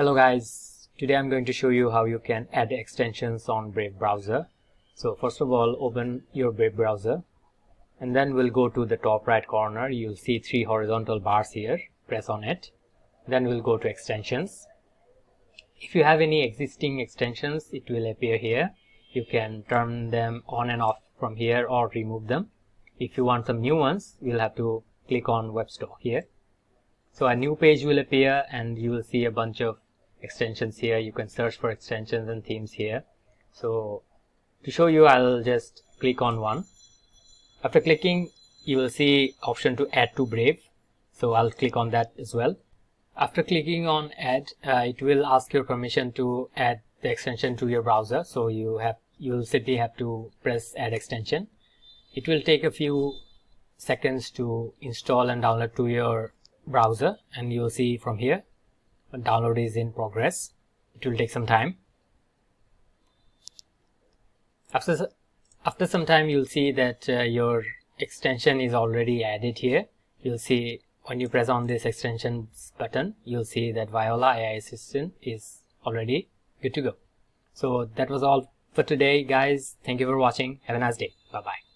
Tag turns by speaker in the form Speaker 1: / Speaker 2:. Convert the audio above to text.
Speaker 1: Hello guys, today I'm going to show you how you can add extensions on Brave browser. So first of all, open your Brave browser and then we'll go to the top right corner. You'll see 3 horizontal bars here. Press on it. Then we'll go to extensions. If you have any existing extensions, it will appear here. You can turn them on and off from here or remove them. If you want some new ones, you'll have to click on Web Store here. So a new page will appear and you will see a bunch of extensions here. You can search for extensions and themes here. So to show you, I'll just click on one. After clicking, you will see option to add to Brave. So I'll click on that as well. After clicking on add, it will ask your permission to add the extension to your browser. So you'll simply have to press add extension. It will take a few seconds to install and download to your browser, and you'll see from here download is in progress. It will take some time. After some time, you'll see that your extension is already added here. You'll see when you press on this extensions button, you'll see that Viola AI Assistant is already good to go. So that was all for today, guys. Thank you for watching. Have a nice day. Bye bye.